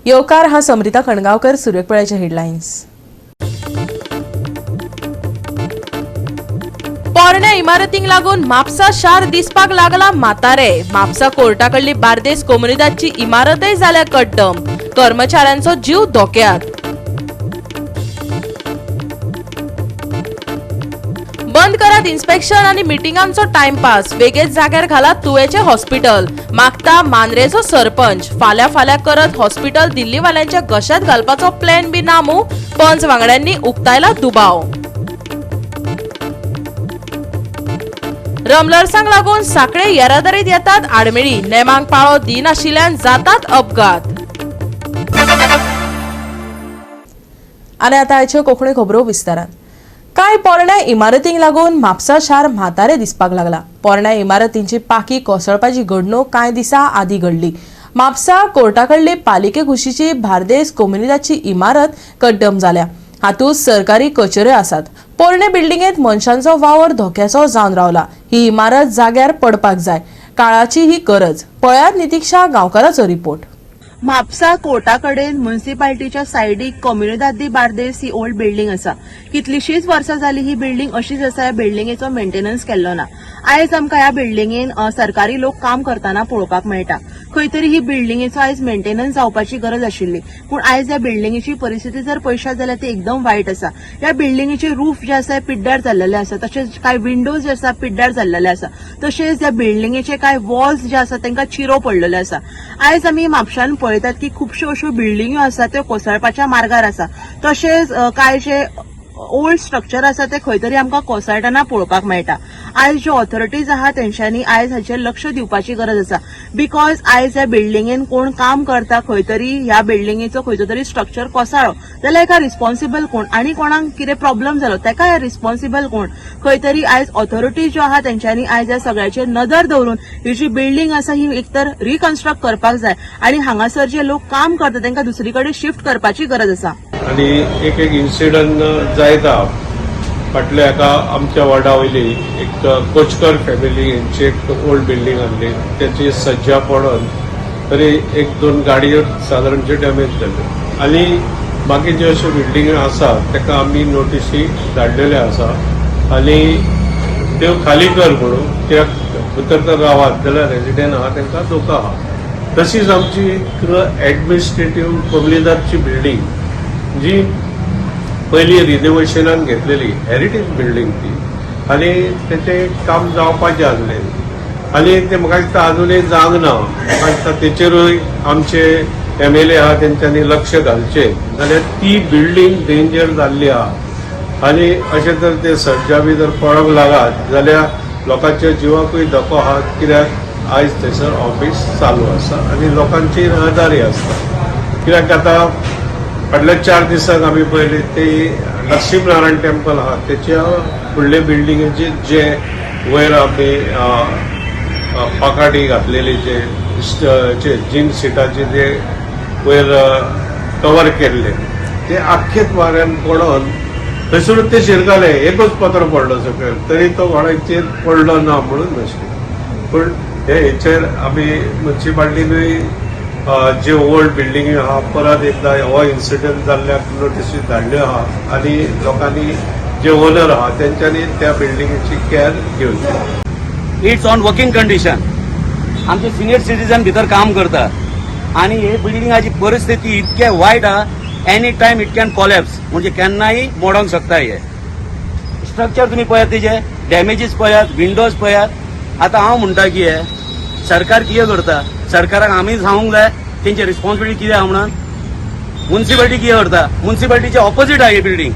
येवकार हा समृता कणगावकर, सुर्यकपळ्याच्या हेडलाईन्स। पोरण्या इमारतींक लागून म्हापसा शार दिसपाक लागला म्हातारे। म्हापसा कोर्टाकडली बार्देस कोमुनिदादची इमारतय जाल्या कड्डम, कर्मचाऱ्यांचो जीव धोक्यात। बंद करात इन्स्पेक्शन आणि मिटिंगांचो टाइमपास, वेगळेच जाग्यार घालात तुवेचे हॉस्पिटल, मागता मांद्रेचो सरपंच। फाल्या करत हॉस्पिटल दिल्लीवाल्यांच्या घशात घालपाचो प्लॅन बी नामू, पंच वांगड्यांनी उक्तायला दुबाव। रमलर्सांक लागून साखळे येरादारीत येतात आडमेळी, नेमांक पाळो दिनाशिल्ल्यान जातात अपघात। आणि आता आयच्यो कोंकणी खबरो विस्तारान। कांय पोरण्या इमारतींक लागून म्हापसा शार म्हातारे दिसपाक लागला। पोरण्या इमारतींची पाकी कोसळपाची घडणूक कांय दिसा आदी घडली। म्हापसा कोर्टाकडली पालिके कुशीची बार्देस कोमुनिदादची इमारत कड्डम जाल्या। हातूंत सरकारी कचेऱ्यो आसात। पोरणे बिल्डिंगेत मनशांचो वावर धोक्याचो जावन रावला। ही इमारत जाग्यार पडपाक जाय, काळाची ही गरज। पळयात नितीक्षा गांवकाराचो रिपोर्ट। म्हापसा कोर्टाकडेन म्युनिसिपालिटीच्या सायडीक कोमुनिदाद दी बार्देस ही ओल्ड बिल्डिंग आसा। कितलीशीच वर्सां जाली ही बिल्डिंग अशीच आसा, ह्या बिल्डिंगेचो मेंटेनन्स केल्लो ना। आयज आमकां ह्या बिल्डिंगेन सरकारी लोक काम करताना पळोवपाक मेळटा। खंय तरी ही बिल्डिंगेचो आयज मेंटेनन्स जावपाची गरज आशिल्ली, पूण आयज ह्या बिल्डिंगेची परिस्थिती जर पळयशात जाल्यार ती एकदम वायट आसा। ह्या बिल्डिंगेचे रूफ जे आसा पिड्ड्यार जाल्लेले आसा, तशेंच कांय विंडोज जे आसा पिड्ड्यार जाल्लेले आसा, तशेंच ह्या बिल्डिंगेचे कांय वॉल्स जे आसा तांकां चिरो पडलेलो आसा। आयज आमी म्हापशान पळयतात की खुबश्यो अश्यो बिल्डिंग्यो आसा त्यो कोसळपाच्या मार्गार आसा। तशेंच कांय जे ओल्ड स्ट्रक्चर आसा ते खंय तरी आमकां कोसळटना पळोवपाक मेळटा। आयज ज्यो ऑथॉरिटीज आहा तेंच्यांनी आयज हाचेर लक्ष दिवपाची गरज आसा, बिकॉज आयज ह्या बिल्डिंगेन कोण काम करता, खंय तरी ह्या बिल्डिंगेचो खंयचो तरी स्ट्रक्चर कोसळ्ळो जाल्यार हेका रिस्पॉन्सिबल कोण आनी कोणाक कितें प्रॉब्लम जालो तेका रिस्पॉन्सिबल कोण। खंय तरी आयज ऑथॉरिटीज ज्यो आहा तेंच्यांनी आयज ह्या सगळ्याचेर नदर दवरून ही जी बिल्डिंग आसा ही एकतर रिकन्स्ट्रक्ट करपाक जाय आणि हांगासर जे लोक काम करता तांकां दुसरी कडेन शिफ्ट करपाची गरज आसा। आणि एक इन्सिडंट जायता फाटल्या एका आमच्या वार्डा वयली एक कोचकर फॅमिली यांची एक ओल्ड बिल्डिंग आहली, त्याची सज्जा पडून तरी एक दोन गाडयो सादारणचे डॅमेज जाल्यो। आनी बाकीच्यो अश्यो बिल्डिंग आसा ताका आमी नोटिसी धाडलेल्यो आसा आनी त्यो खाली कर म्हणून, कित्याक उतरता गांवांत जाल्यार रेजिडेंट आहा तांकां धोका आहा। तशीच आमची एडमिनिस्ट्रेटिव्ह कोमुनिदादची बिल्डिंग जी पहिली रिनोव्हेशनान घेतलेली हेरिटेज बिल्डिंग ती, आणि त्याचे काम जावपाचे आसले आणि ते म्हाका दिसता अजूनय जावंक ना। म्हाका दिसता तेचेरूय आमचे MLA आहा तेंच्यांनी लक्ष घालचे, जाल्यार ती बिल्डिंग डेंजर जाल्ली आहा आणि अशें जर ते सज्जा बी जर पडोंक लागत जाल्यार लोकांच्या जिवाकूय धोको आहा, कित्याक आयज थंयसर ऑफिस चालू आसा आणि लोकांची रहदारी आसता। कित्याक आतां फाटल्या 4 दिसांक आमी पळयले ते लक्ष्मीनारायण टेम्पल आहा तेच्या फुडले बिल्डिंगेचे जे वयर आमी पाकाडी घातलेली जे जिम सिटाचे जे वयर कवर केल्ले ते आख्खेच वाऱ्यान पडोन थंयसरूच ते शिरकाले, एकूच पत्र पडलो सकयल, तरी तो कोणाचेर पडलो ना म्हणून नाशिल्लो। पूण हेचेर आमी म्युनिसिपालिटीनूय जे ओल्ड बिल्डिंग आहा परत एकदा हो इन्सिडंट जाल्ल्याक नोटिसी धाडल्यो आहा आणि लोकांनी जे ओनर आहा तेंच्यांनी त्या बिल्डिंगेची केअर घेवची। It's on working condition. आमचे सिनियर सिटीजन भितर काम करतात आणि हे बिल्डिंगाची परिस्थिती इतके वायट आहा, any time it can collapse, म्हणजे केन्नाय मोडोंक शकता। हे स्ट्रक्चर तुम्ही पळयात, तेजे डॅमेजीस पळयात, विंडोज पळयात। आता हांव म्हणटा की हे सरकार कितें करता, सरकाराक आमी सांगूंक जाय तेंची रिस्पॉन्सिबिलिटी कितें आहा म्हणून। म्युनिसिपालिटी कितें करता, म्युनिसिपालिटीचे ऑपोजीट आहा ही बिल्डिंग।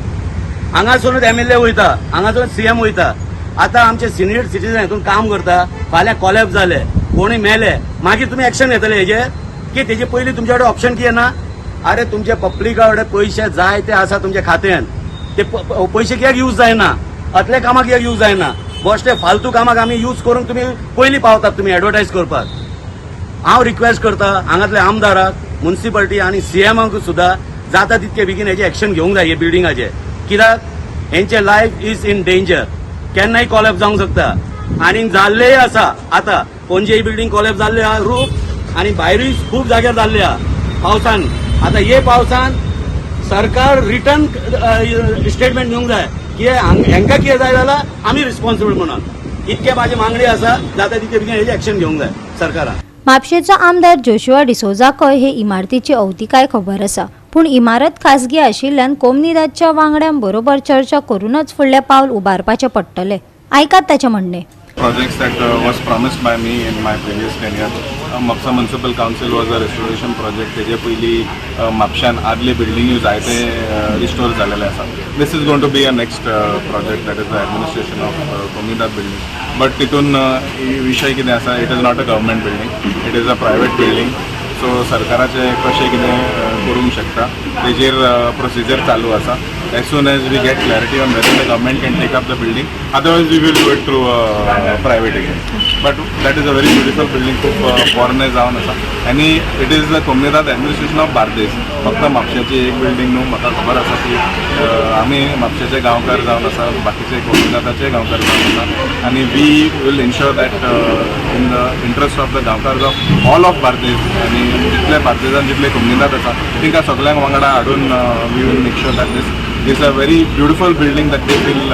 हांगासरूनच MLA वयता, हांगासरूनच CM वयता। आता आमचे सिनियर सिटीजन हितून काम करता, फाल्यां कॉलॅप्स जाले, कोणी मेले, मागीर तुमी एक्शन घेतले हेजेर की तेजे पयलीं तुमचे कडेन ऑप्शन कितें ना? अरे तुमचे पब्लिका कडेन पयशे जाय ते आसा तुमच्या खात्यान, ते पयशे कित्याक यूज जायना? असले कामाक कित्याक यूज जायना? बेश्टे फालतू कामाक आमी यूज करून तुमी पयलीं पावतात तुमी एडवर्टायज करपाक। हांव रिक्वेस्ट करता हांगातल्या आमदाराक, म्युनिसिपालिटी आणि CMाक सुद्धा जाता तितके बेगीन हेचे एक्शन घेवंक जाय हे बिल्डिंगाचे, कित्याक हेंचे लायफ इज इन डेंजर, केन्नाय कॉलॅप्स जावंक शकता। आणि जाल्लेय आसा, आता पणजे ही बिल्डिंग कॉलॅप्स जाल्ली आहा रूफ, आणि भायरूय खूब जाग्यार जाल्ली आहा पावसान। आता हे पावसान सरकार रिटर्न स्टेटमेंट दिवंक जाय की हांकां कितें जाय जाल्यार आमी रिस्पॉन्सिबल म्हणून इतके माझी मागणी आसा जाता तितके बेगीन हेजी एक्शन घेवंक जाय सरकारान. म्हापशेंचो आमदार जोशुआ डिसोजाकय हे इमारतीची अवतिकाय खबर आसा, पूण इमारत खासगी आशिल्ल्यान कोमनीदादच्या वांगड्यां बरोबर चर्चा करूनच फुडलें पावल उबारपाचें पडटलें. आयकात ताचें म्हणणें. Projects that was promised by me in my previous tenure. Mapsa Municipal Council was a restoration project. तेजे पयली म्हापशान आदले बिल्डिंग्यो जायते रिस्टोर जालेले आसा. This is going to be a next project, that is the administration of Komnidad building. But तितून विषय कितें आसा, it is not a government building, it is a private building. So सरकाराचे कशें कितें करूंक शकता तेजेर प्रोसिजर चालू आसा. As soon as we get clarity on whether the government can take up the building, otherwise we will do it through private again. But that is a very beautiful building, खूप पोरणे जावन आसा आनी it is the कोमनीदाद administration of Bardez. फक्त म्हापशेची एक building न्हू, म्हाका खबर आसा की आमी म्हापशेचे गांवकार जावन आसा, बाकीचे कोमनीदादाचे गांवकार जावन आसा आनी we will ensure that in the interest of the गांवकार ऑफ ऑल ऑफ बार्देस आनी जितले बार्देसान जितले कोमनीदाद आसा तिंकां सगळ्यांक वांगडा हाडून we will make sure that this is a very beautiful building that they feel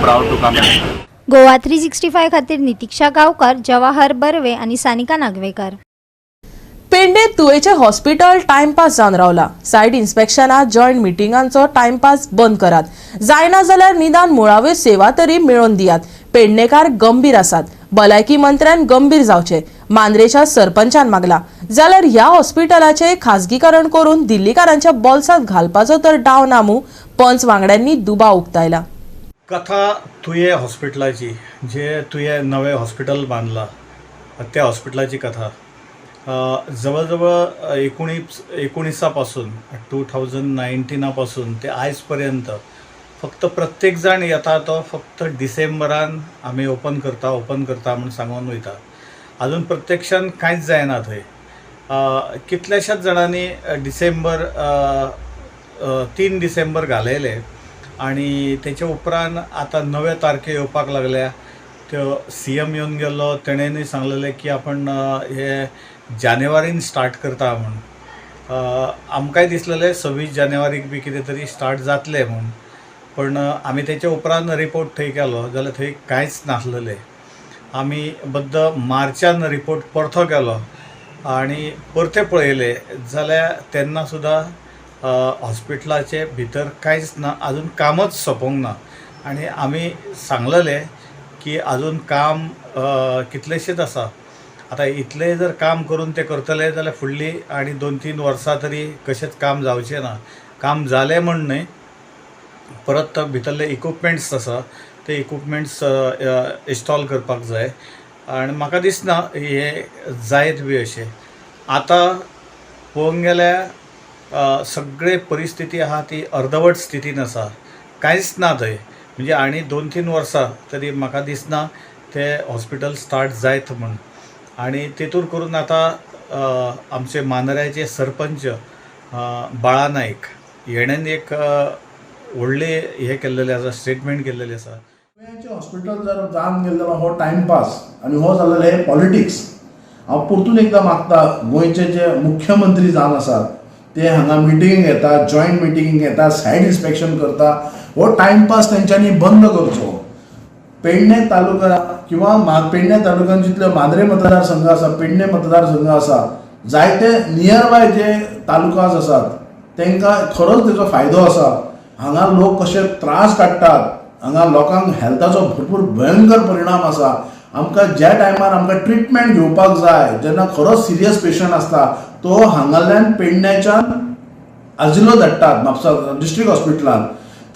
proud to come in. Goa 365 खातीर नितीक्षा गांवकार, जवाहर बर्वे आनी सानिका नागवेकर. पेडणेत तुळेचे हॉस्पिटल टाइमपास जावन रावला. सायट इन्स्पेक्शनात जॉयंट मिटिंगांचो टाइमपास बंद करात. जायना जाल्यार निदान मुळाव्यो सेवा तरी मेळोवन दियात. पेडणेकार गंभीर आसात. भलायकी मंत्र्यान गंभीर जावचे मांद्रेच्या सरपंचान मागला. जाल्यार ह्या हॉस्पिटलाचे खासगीकरण करून दिल्लीकारांच्या बोल्सांत घालपाचो तर डाव नामू पंच वांगड्यांनी दुबाव उक्तायला. कथा तुये हॉस्पिटलाची, जे तुये नवे हॉस्पिटल बांधला त्या हॉस्पिटलाची कथा जवळजवळ 19पासून 2019 ते आयजपर्यंत फक्त प्रत्येक जाण येता तो फक्त डिसेंबरान आमी ओपन करता म्हणून सांगून वयता. अजून प्रत्यक्षान कांयच जायना थंय. कितल्याशाच जाणांनी 3 डिसेंबर घालयले आनी तेच्या उपरांत आतां नवे तारखे येवपाक लागल्या. त्यो CM येवन गेल्लो, तेणेनूय सांगलेलें की आपण हे जानेवारीन स्टार्ट करता म्हूण. आमकांय दिसलेलें 26 जानेवारीक बी कितें तरी स्टार्ट जातलें म्हूण, पण आमी तेच्या उपरांत रिपोर्ट थंय केलो जाल्यार थंय कांयच नासलेलें. आमी बद्द मार्चान रिपोर्ट परतो केलो आनी परते पळयले जाल्यार तेन्ना सुद्दां हॉस्पिटलाचे भितर कांयच ना, अजून कामच सोंपोंक ना. आनी आमी सांगलेलें की अजून काम कितलेशेच आसा. आतां इतलें जर काम करून ते करतले जाल्यार फुडलीं आनी 2-3 वर्सां तरी कशेंच काम जावचें ना. काम जालें म्हण न्हय, परत भितरले इक्विपमेंट्स आसा ते इक्विपमेंट्स इन्स्टॉल करपाक जाय आनी म्हाका दिसना हे जायत बी अशें. आतां पळोवंक गेल्यार सगळे परिस्थिती आहा ती अर्दवट स्थितीन आसा, कांयच ना थंय. म्हणजे आनी 2-3 वर्सां तरी म्हाका दिसना ते हॉस्पिटल स्टार्ट जायत म्हूण. आनी तेतून करून आतां आमचे मांद्र्याचे सरपंच बाळा नायक हेणेन एक व्हडले हे केल्लेले आसा, स्टेटमेंट केल्लेले आसा. हॉस्पिटल जर जावन गेल्लो हो टायमपास आनी हो जाल्लेले हे पॉलिटिक्स. हांव परतून एकदां मागता, गोंयचे जे मुख्यमंत्री जावन आसात ते हांगा मिटींग घेतात, जॉयंट मिटींग घेतात, सायट इन्स्पेक्शन करता. हो टायमपास तेंच्यांनी बंद करचो. पेडणे तालुका किंवा पेडणे तालुक्यात जितले मांद्रे मतदारसंघ आसा, पेडणे मतदारसंघ आसा, जायते नियर बाय जे तालुकाज आसात तांकां खरोच तेजो फायदो आसा. हांगा लोक कशे त्रास काडटात, हांगा लोकांक हेल्थाचो भरपूर भयंकर परिणाम आसा. आमकां ज्या टायमार आमकां ट्रिटमेंट घेवपाक जाय, जेन्ना खरोच सिरियस पेशंट आसता तो हांगाल्यान पेडण्याच्यान आजिलो धाडटात म्हापसा डिस्ट्रिक्ट हॉस्पिटलान,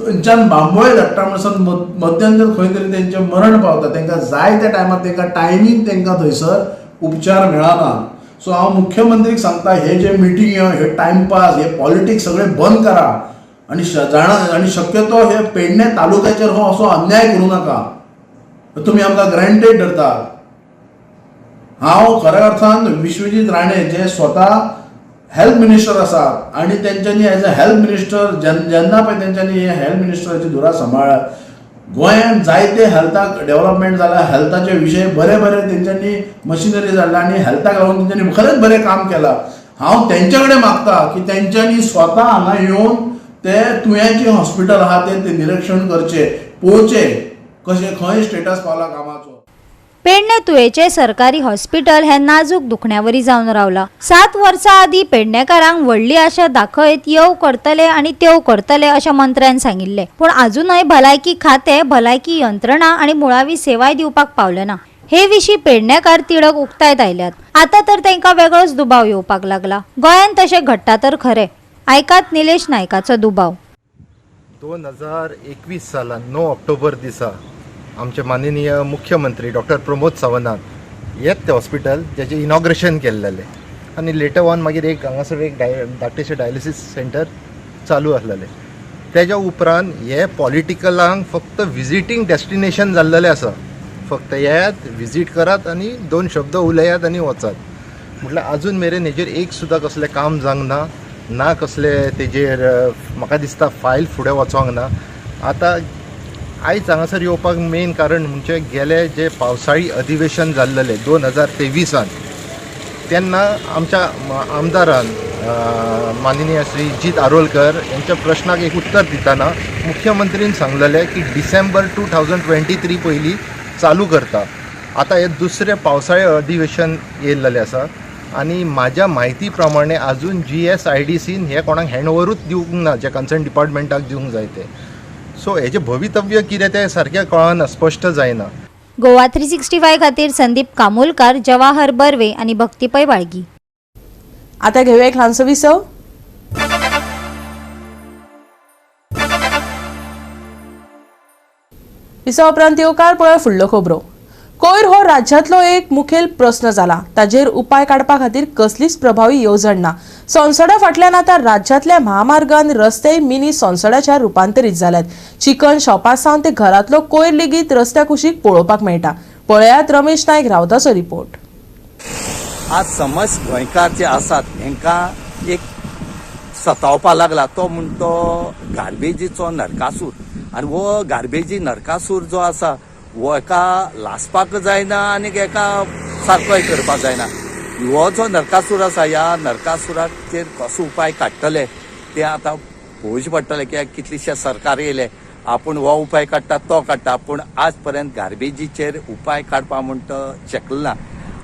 थंयच्यान बांबोळे धाडटा म्हणसर मध्यंतर खंय तरी तेंचें मरण पावता. तांकां जाय त्या टायमार तांकां टायमींग तांकां थंयसर उपचार मेळना. सो हांव मुख्यमंत्रीक सांगता, हे जे मिटींग हे टायमपास हे पॉलिटिक्स सगळें बंद करा आनी शक्यतो हे पेडणे तालुक्याचेर हो असो अन्याय करूं नाका. तुमी आमकां ग्रँटेड धरतात. हांव खऱ्या अर्थान विश्वजीत राणे जे स्वता हेल्थ मिनिस्टर आसात आनी तेंच्यांनी एज अ हेल्थ मिनिस्टर जेन्ना पळय तेंच्यांनी हे हेल्थ मिनिस्टराची धुरा सांबाळ्ळ्या, गोंयांत जायते हेल्थाक डेव्हलपमेंट जाला, हेल्थाचे विशय बरे तेंच्यांनी मशिनरीज हाडला आनी हेल्थाक लागून तेंच्यांनी खरेंच बरें काम केलां. हांव तेंच्या कडेन मागता की तेंच्यांनी स्वता हांगा येवन ते तुयेंचें हॉस्पिटल आहा ते निरीक्षण करचे, पळोवचे कशें खंय स्टेटस पावला कामाचो. पेडणे तुयेचे सरकारी हॉस्पिटल हे नाजूक दुखण्यावरी जावन रावला. 7 वर्सां आदी पेडणेकारांक व्हडली आशा दाखयत येव करतले आणि तेव करतले अशें मंत्र्यान सांगिल्ले, पूण अजूनय भलायकी खाते भलायकी यंत्रणा आणि मुळावी सेवाय दिवपाक पावले ना. हे विशीं पेडणेकार तिडक उक्तायत आयल्यात. आता तर तांकां वेगळोच दुबाव येवपाक लागला. गोंयान तशें घडटा तर खरें. आयकात निलेश नायकाचो दुबाव. 2021 सालान 9 ऑक्टोबर दिसा आमचे माननीय मुख्यमंत्री डॉक्टर प्रमोद सावंतान हेच ते हॉस्पिटल जेचे इनॉग्रेशन केल्लेले आनी लेटर ऑन मागीर एक हांगासर एक धाकटेशें डायलिसीस सेंटर चालू आसलेलें. तेज्या उपरांत हे पॉलिटिकलांक फक्त विजिटींग डेस्टिनेशन जाल्लेलें आसा. फक्त येयात, विजीट करात आनी 2 शब्द उलयात आनी वचात. म्हटल्यार आजून मेरेन हेजेर एक सुद्दां कसलें काम जावंक ना कसले तेजेर म्हाका दिसता फायल फुडें वचोंक ना. आतां आयज हांगासर येवपाक मेन कारण म्हणजे गेले जे पावसाळी अधिवेशन जाल्लेलें 2023 तेन्ना आमच्या आमदारान माननीय श्री जीत आरोलकर यांच्या प्रश्नाक एक उत्तर दितना मुख्यमंत्रीन सांगलेलें की डिसेंबर 2023 पयलीं चालू करता. आतां हे दुसरें पावसाळें अधिवेशन येयल्लेलें आसा आनी म्हाज्या म्हायती प्रमाणे अजून GSIDCन हे कोणाक हँडओवरूच दिवंक ना जे कन्सर्न डिपार्टमेंटाक दिवंक जाय ते. सो हेजें भवितव्य कितें तें सारकें कळना, स्पश्ट जायना. गोवा 365 खातीर संदीप कामोलकार, जवाहर बर्वे आणि भक्तीपै बाळगी. आता घेऊया एक ल्हानसो विसव. विसव उपरांत येवकार पळय फुडल्यो खबरो. कोयर हो राज्यांतलो एक मुखेल प्रश्न जाला. ताजेर उपाय काडपा खातीर कसलीच प्रभावी येवजण ना. संसदा फाटल्यान आतां राज्यांतल्या महामार्गांत रस्ते मिनी संसदाच्या रुपांतरीत जाल्यात. चिकन शॉपां सावन ते घरांतलो कोयर लेगीत रस्त्या कुशीक पळोवपाक मेळटा. पळयात रमेश नायक रावताचो रिपोर्ट. आज समज गोंयकार जे आसात हांकां एक सतावपा लागला तो म्हणटा तो गार्बेजीचो नरकासूर. आनी हो गार्बेजी नरकासूर जो आसा हो एका लासपाक जायना आनी एका सारकोय करपाक जायना. हो जो नरकासूर आसा ह्या नरकासुराचेर कसो उपाय काडटले ते आतां पळोवचें पडटलें. कित्याक कितलेशे सरकार येयले आपूण हो उपाय काडटा तो काडटा पूण आज पर्यंत गार्बेजीचेर उपाय काडपा म्हणटा शकलो ना.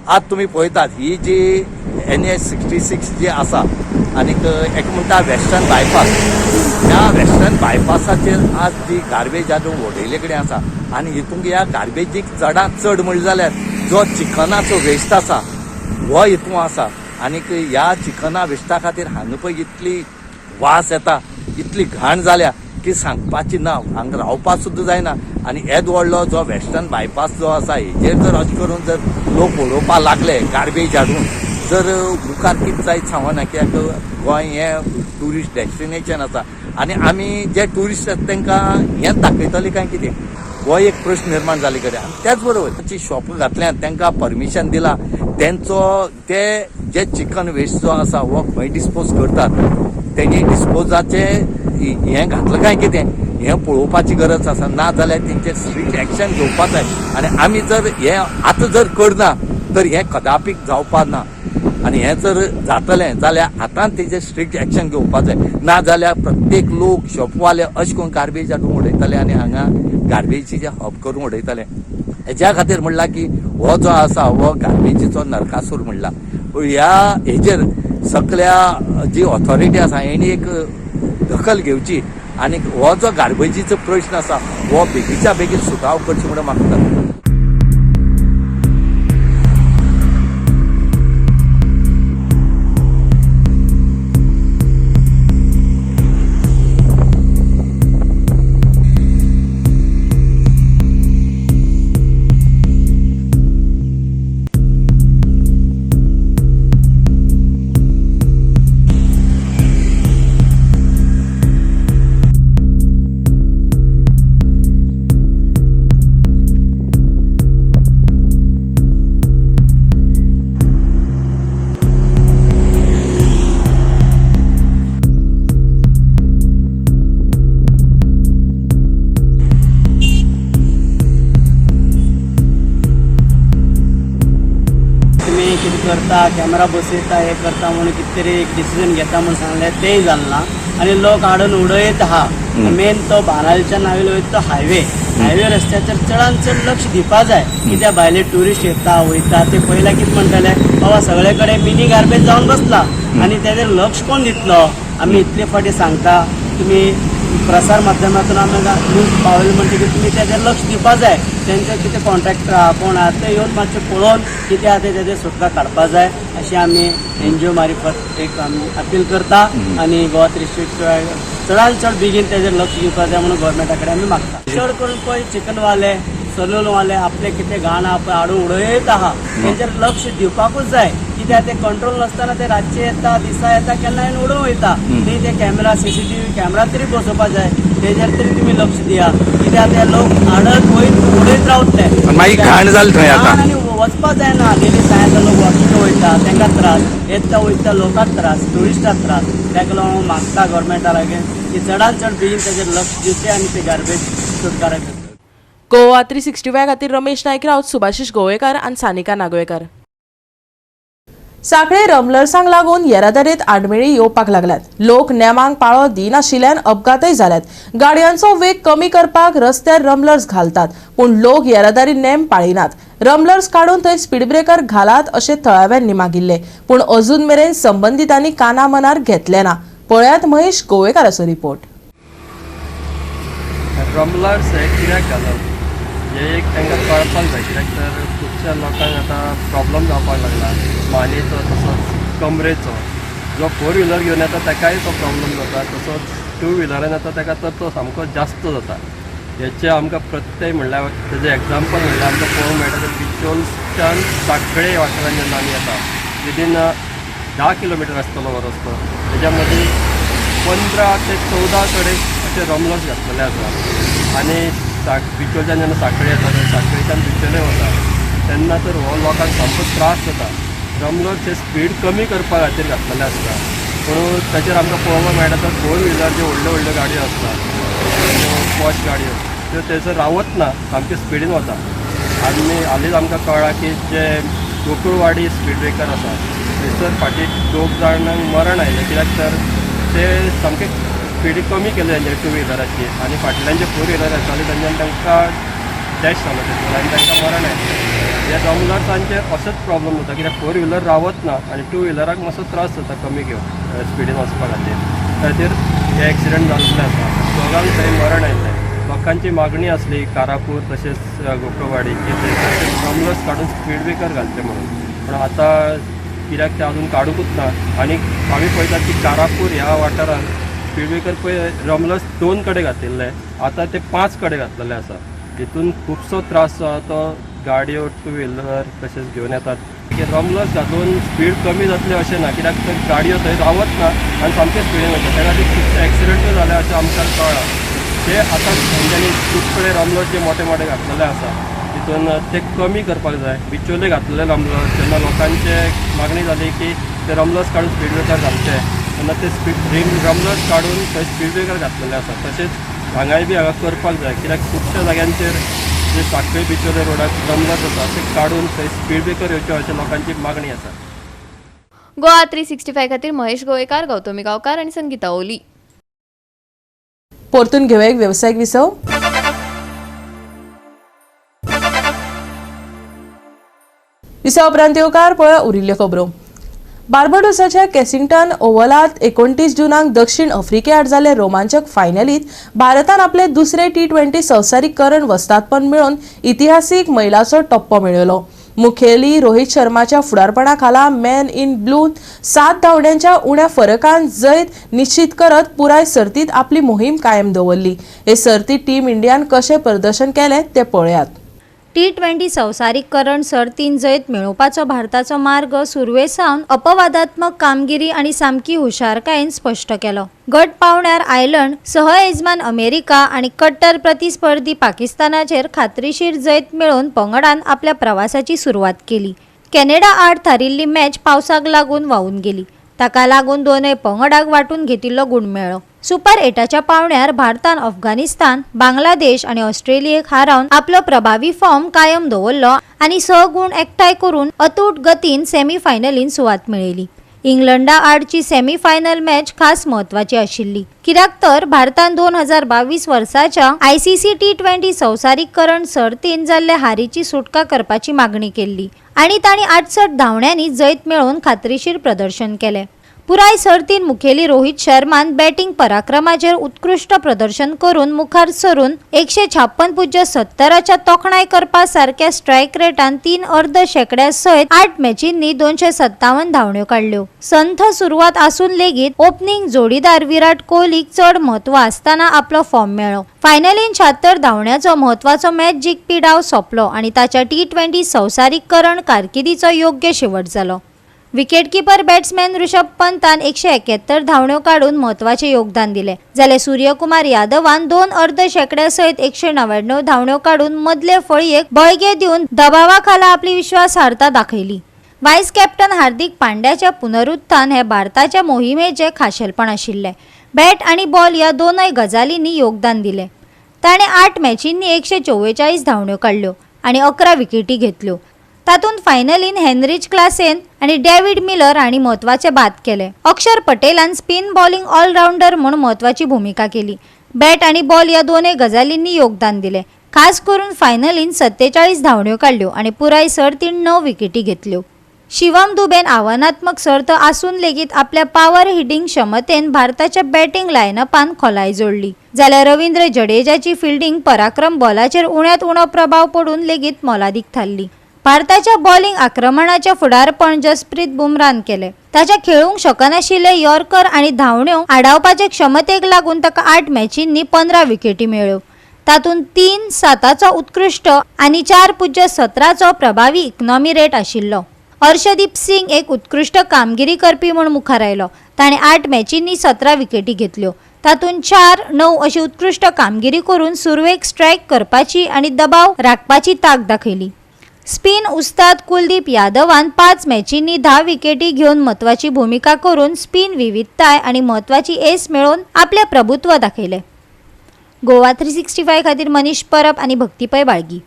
आज तुमी पळयतात ही जी NH 66 जी आसा आनीक एक म्हणटा वेस्टर्न बायपास, ह्या वेस्टर्न बायपासाचेर आज जी गार्बेज आजून वडयले कडेन आसा आनी हितूंक ह्या गार्बेजीक चडांत चड म्हणलें जाल्यार जो चिकनाचो वेस्ट आसा हो हितूं आसा. आनीक ह्या चिकना वेस्टा खातीर हांगा पळय इतली वास येता, इतली घाण जाल्या की सांगपाची ना. हांगा रावपाक सुद्दां जायना. आनी येद व्हडलो जो वेस्टर्न बायपास जो आसा हेजेर जर अशें करून जर लोक उडोवपाक लागले गार्बेज हाडून जर मुखार कितें जायत सांगना. कित्याक गोंय हें ट्युरिस्ट डेस्टिनेशन आसा आनी आमी जे ट्युरिस्ट आसा तांकां हेंच दाखयतले काय कितें हो एक प्रश्न निर्माण जाले कडेन. त्याच बरोबर जी शॉप घातल्यात तांकां परमिशन दिला तेंचो ते जे चिकन वेस्ट जो आसा हो खंय डिस्पोज करतात तेणी डिस्पोजाचे हें घातलं काय कितें हें पळोवपाची गरज आसा. ना जाल्यार तेंचेर स्ट्रिक्ट एक्शन घेवपाक जाय. आनी आमी जर हें आतां जर करना तर हें कदापीक जावपाक ना. आनी हें जर जातलें जाल्यार आतां तेजेर स्ट्रिक्ट एक्शन घेवपाक जाय. ना जाल्यार प्रत्येक लोक शॉपवाले अशें करून गार्बेज हाडून उडयतले आनी हांगा गार्बेजीचे हब करून उडयतले. हेज्या खातीर म्हणला की हो जो आसा हो गार्बेजीचो नरकासूर म्हणला. ह्या हेजेर सगळ्या जी ऑथॉरिटी आसा हेणी एक दखल घेवची आनी हो जो गार्बेजीचो प्रश्न आसा हो बेगीच्या बेगीन सुटाव करची म्हणून मागता. कितें करता कॅमेरा बसयता हें करता म्हणून कितें तरी एक डिसिजन घेता म्हणून सांगलें तेंय जालें ना आनी लोक हाडून उडयत आहा मेन तो बानाळीच्या नावेल वयता तो हायवे रस्त्याचेर चडांत चड लक्ष दिवपा जाय कित्याक भायले ट्युरिस्ट येता वयता ते पयल्या कितें म्हणटाले बाबा सगळे कडेन मिनी गार्बेज जावन बसला आनी तेजेर लक्ष कोण दितलो आमी इतले फाटी सांगता तुमी प्रसार माध्यमांतून आमकां न्यूज पावयले म्हणटकीर तुमी तेजेर लक्ष दिवपा जाय तेंचे कितें कॉन्ट्रॅक्टर आहा कोण आहा ते येवन मातशें पळोवन कितें आहा तें तेजेर सुटका काडपा जाय अशें आमी NGO मार्फत एक आमी अपील करता आनी गोवा 365 चडांत चड बेगीन तेजेर लक्ष दिवपा जाय म्हणून गोवोरमेंटा कडेन आमी मागता चड करून पळय चिकनवाले सलूनवाले आपले कितें घाण आहा पळय हाडून उडयत आहा तेंचेर लक्ष दिवपाकूच जाय कित्याक ते कंट्रोल नासतना ते रातचे येता दिसा येता केन्ना उडोवन वयता न्ही ते कॅमेरा CCTV कॅमेरा तरी बसोवपा जाय तेजेर तरी तुमी लक्ष दिया कित्याक ते लोक हाडत वयर उडयत रावतले मागीर घाण जाली थंय आतां आनी वचपा जायना डेली सायंकाळ लोक वॉकिंग वयता तांकां त्रास येता वयता लोकांक त्रास ट्युरिस्टाक त्रास ताका लागून मागता गोवोरमेंटा लागीं की चडांत चड बेगीन तेजेर लक्ष दिवचें आनी ते गार्बेज सुटकारा करचें गोवा 365 खातीर रमेश नायक रावत सुभाशीश गोवेकार आनी सानिका नागवेकर. सांखळे रमलर्सांक लागून येरादारीत आडमेळी येवपाक लागल्यात. लोक नेमांक पाळो दिनाशिल्ल्यान अपघातय जाल्यात. गाडयांचो वेग कमी करपाक रस्त्यार रमलर्स घालतात पूण लोक येरादारी नेम पाळिनात. रमलर्स काडून थंय स्पीड ब्रेकर घालात अशें थळाव्यांनी मागिल्ले पूण अजून मेरेन संबंधितांनी काना मनार घेतले ना. पळयात महेश गोवेकाराचो रिपोर्ट. रमलर्स हे कित्याक घालप हे एक तांकां कळपाक जाय कित्याक तर खुबश्या लोकांक आतां प्रॉब्लम जावपाक लागला मानेचो तसोच कमरेचो जो 4 व्हिलर घेवन येता ताकाय तो प्रॉब्लम जाता तसोच 2 व्हिलरान येता ताका तर तो सामको जास्त जाता. हेचे आमकां प्रत्येक म्हणल्यार तेजें एग्जाम्पल म्हणल्यार आमकां पळोवंक मेळटा तर बिचोलच्यान सांखळे वाठारांत जेन्ना आमी येता विदीन 10 किलोमिटर आसतलो हो रस्तो तेज्या मदीं 15 ते 14 कडेन अशे रमलर्स घातलेले आसा आनी बिचोलच्यान जेन्ना सांखळे येता सांखळेच्यान बिचोले वता तेन्ना तर हो लोकांक सामको त्रास जाता. रमलर्स हे स्पीड कमी करपा खातीर घातलेले आसता पूण ताचेर आमकां पळोवपाक मेळटा तर 4 व्हिलर ज्यो व्हडल्यो व्हडल्यो गाडयो आसतात पॉश गाडयो त्यो थंयसर रावत ना सामके स्पिडीन वता. आनी हालींच आमकां कळ्ळां की जे गोकुळवाडी स्पीड ब्रेकर आसा थंयसर फाटीं 2 जाणांक मरण आयलें कित्याक तर ते सामके स्पीड कमी केले तेंचे 2 व्हिलराची आनी फाटल्यान जे 4 व्हिलर आसताले तेंच्यान तांकां डॅश जालो थंयसर आनी तांकां मरण आयलें. हे रमलर्सांचे असोच प्रॉब्लम जाता कित्याक 4 व्हिलर रावत ना आनी 2 व्हिलराक मातसो त्रास जाता कमी घेवन स्पिडीन वचपा खातीर हे एक्सिडंट जाल्ले आसा. दोगांक थंय मरण आयलें. लोकांची मागणी आसली कारापूर तशेंच गोकुळवाडी की थंयसर रमलर्स काडून स्पीड ब्रेकर घालचे म्हणून पूण आतां कित्याक ते आजून काडूंकूच ना आनी आमी पळयतात की कारापूर ह्या वाठारांत स्पीड ब्रेकर पळय रमलर्स 2 कडेन घातिल्ले आतां ते 5 कडेन घातलेले आसा. हितून खुबसो त्रास जो तो गाडयो 2 व्हिलर तशेंच घेवन येतात. रमलर्स घालून स्पीड कमी जातले अशें ना कित्याक तर गाडयो थंय रावत ना आनी सामके स्पिडीन वता त्या खातीर खुबशे एक्सिडंटूय जाले अशें आमकां कळ्ळां. ते आतां तेंच्यांनी खूब कडेन रमलर्स जे मोठे मोठे घातलेले आसा तितून ते कमी करपाक जाय. बिचोले घातलेले रमलर्स जेन्ना लोकांचे मागणी जाली की ते रमलर्स काडून स्पीड ब्रेकर घालचे तेन्ना ते रमलर्स काडून थंय स्पीड ब्रेकर घातलेले आसा. तशेंच हांगाय बी हांगा करपाक जाय कित्याक खुबश्या जाग्यांचेर जे सांखळे बिचोले रोडाक रमलर्स आसा ते काडून थंय स्पीड ब्रेकर येवचे अशें लोकांची मागणी आसा. गोवा 365 खातीर महेश गोवेकार, गौतमी गांवकार आनी संगीता ओली. परतून घेऊया एक व्यावसायिक विसव. विसव उपरांत येवकार पळय उरिल्ल्यो खबरो. बार्बाडोसाच्या केसिंग्टन ओव्हलांत 29 जूनाक दक्षिण आफ्रिके आड जाल्ले रोमांचक फायनलींत भारतान आपले दुसरे T20 संवसारीकरण वस्तादपण मेळोवन इतिहासीक मैलाचो टप्पो मेळयलो. मुखेली रोहित शर्माच्या फुडारपणा खाला मॅन इन ब्लून 7 धांवड्यांच्या उण्या फरकान जैत निश्चित करत पुराय सर्तीत आपली मोहीम कायम दवरली. हे सर्तीत टीम इंडियान कशें प्रदर्शन केलें ते पळयात. T20 संवसारीकरण सर्तीन जैत मेळोवपाचो भारताचो मार्ग सुरवेसावन अपवादात्मक कामगिरी आनी सामकी हुशारकायेन स्पश्ट केलो. गट पावण्यार आयर्लंड, सहयजमान अमेरिका आनी कट्टर प्रतिस्पर्धी पाकिस्तानाचेर खात्रीशीर जैत मेळोवन पंगडान आपल्या प्रवासाची सुरवात केली. कॅनडा आड थारिल्ली मॅच पावसाक लागून वावून गेली. ताका लागून दोनय पंगडाक वाटून घेतिल्लो गुण मेळ्ळो. सुपर 8च्या पावण्यार भारतान अफगाणिस्तान, बांगलादेश आणि ऑस्ट्रेलियेक हारावन आपलो प्रभावी फॉर्म कायम दवरलो आणि 6 गुण एकठांय करून अतूट गतीन सेमीफायनलीन सुवात मेळयली. इंग्लंडा आडची सेमीफायनल मॅच खास महत्वाची आशिल्ली, कित्याक तर भारतान 2022 वर्साच्या ICC T20 संवसारीकरण सर्तीन जाल्ले हारीची सुटका करपाची मागणी केल्ली आणि तांणी 68 धांवड्यांनी जैत मेळोवन खात्रीशीर प्रदर्शन केले. पुराय सर्तीन मुखेली रोहित शर्मान बॅटिंग पराक्रमाचेर उत्कृष्ट प्रदर्शन करून मुखार सरून 156.70च्या तोखणाय करपा सारख्या स्ट्रायक रेटान 3 अर्द शेकड्या सयत 8 मॅचींनी 257 धांवड्यो काडल्यो. संथ सुरवात आसून लेगीत ओपनिंग जोडीदार विराट कोहलीक चड म्हत्व आसतना आपलो फॉर्म मेळ्ळो. फायनलीन 76 धांवड्याचो म्हत्वाचो मॅच जिखपी डाव सोंपलो आणि ताच्या T20 संवसारीकरण कारकिर्दीचो योग्य शेवट जालो. विकेटकीपर बॅट्समॅन ऋषभ पंतान 171 धांवड्यो काडून म्हत्वाचे योगदान दिले, जाल्यार सूर्यकुमार यादवान 2 अर्द शेकड्या सयत 199 धांवड्यो काडून मदले फळयेक बळगे दिवन दबावाखाला आपली विश्वासार्हता दाखयली. व्हायस कॅप्टन हार्दिक पांड्याचे पुनरुत्थान हे भारताच्या मोहिमेचे खाशेलपण आशिल्ले. बॅट आणि बॉल ह्या दोनय गजालींनी योगदान दिले. ताणें 8 मॅचींनी 144 धांवड्यो काडल्यो आणि 11 विकेटी घेतल्यो. तातूंत फायनलीन हेनरिच क्लासेन आणि डेव्हिड मिलर हांणी म्हत्वाचे बाद केले. अक्षर पटेलान स्पिन बॉलिंग ऑलराउंडर म्हणून म्हत्वाची भूमिका केली. बॅट आणि बॉल ह्या दोनय गजालींनी योगदान दिले. खास करून फायनलीन 47 धांवड्यो काडल्यो आणि पुराय सर्तीन 9 विकेटी घेतल्यो. शिवम दुबेन आव्हानात्मक सर्त आसून लेगीत आपल्या पॉवर हिटिंग क्षमतेन भारताच्या बॅटिंग लायनअपान खोलाय जोडली, जाल्यार रवींद्र जडेजाची फिल्डिंग पराक्रम बॉलाचेर उण्यांत उणो प्रभाव पडून लेगीत मोलादीक थारली. भारताच्या बॉलिंग आक्रमणाचे फुडारपण जसप्रीत बुमराहन केले. ताच्या खेळूंक शकनाशिल्ले यॉर्कर आणि धांवड्यो आडावपाचे क्षमतेक लागून ताका 8 मॅचींनी 15 विकेटी मेळ्ळ्यो. तातूंत 3.7चो उत्कृष्ट आणि 4.17चो प्रभावी इकॉनॉमी रेट आशिल्लो. हर्षदीप सिंग एक उत्कृष्ट कामगिरी करपी म्हूण मुखार आयलो. ताणें 8 मॅचींनी 17 विकेटी घेतल्यो. तातूंत 4-9 अशी उत्कृष्ट कामगिरी करून सुरवेक स्ट्रायक करपाची आणि दबाव राखपाची तांक दाखयली. स्पिन उस्ताद कुलदीप यादवान 5 मॅचींनी 10 विकेटी घेवन म्हत्वाची भूमिका करून स्पिन विविधताय आणि म्हत्वाची एस मेळोवन आपले प्रभुत्व दाखयले. गोवा 365 खातीर मनीष परब आणि भक्तीपय बाळगी.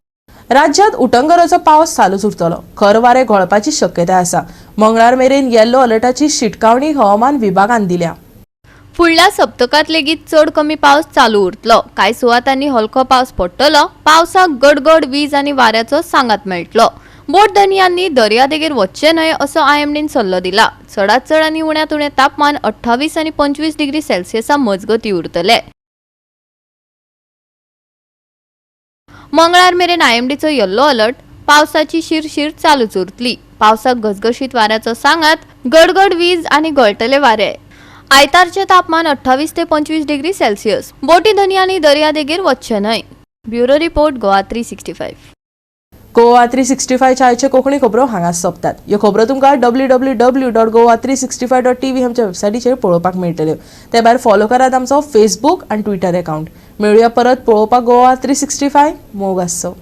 राज्यात उटंगराचो पावस चालूच उरतलो. खर वारे घोळपाची शक्यताय आसा. मंगळार मेरेन येल्लो अलर्टाची शिटकावणी हवामान विभागान दिल्या. फुडल्या सप्तकात लेगीत चड कमी पावस चालू उरतलो. कांय सुवातांनी हलको पावस पडटलो. पावसाक गडगड वीज आणि वाऱ्याचो सांगात मेळटलो. बोट धनियांनी दर्यादेगेर वचचे न्हय असो IMDन सल्लो दिला. चडांत चड आनी उण्यांत उणें तापमान 28 आनी 25 डिग्री सेल्सियसा मजगती उरतले. मंगळार मेरेन IMDचो येल्लो अलर्ट. पावसाची शिरशीर चालूच उरतली. पावसाक घसघशीत वाऱ्याचो सांगात, गडगड वीज आणि गळटले वारे. आयतारचे तापमान 28 ते 25 डिग्री सेल्सियस. बोटी धनियांनी दर्यादेगेर वचचे न्हय. Bureau report Goa 365. गोवा 365 च्या आयचे कोंकणी खबरो हांगाच सोंपतात. ह्यो खबरो तुमकां www.goa365.tv आमच्या वेबसायटीचेर पळोवपाक मेळटल्यो. ते भायर फॉलो करात आमचो फेसबूक आनी ट्विटर अकाउंट. मेळुया परत पळोवपाक गोवा 365. मोग आसचो.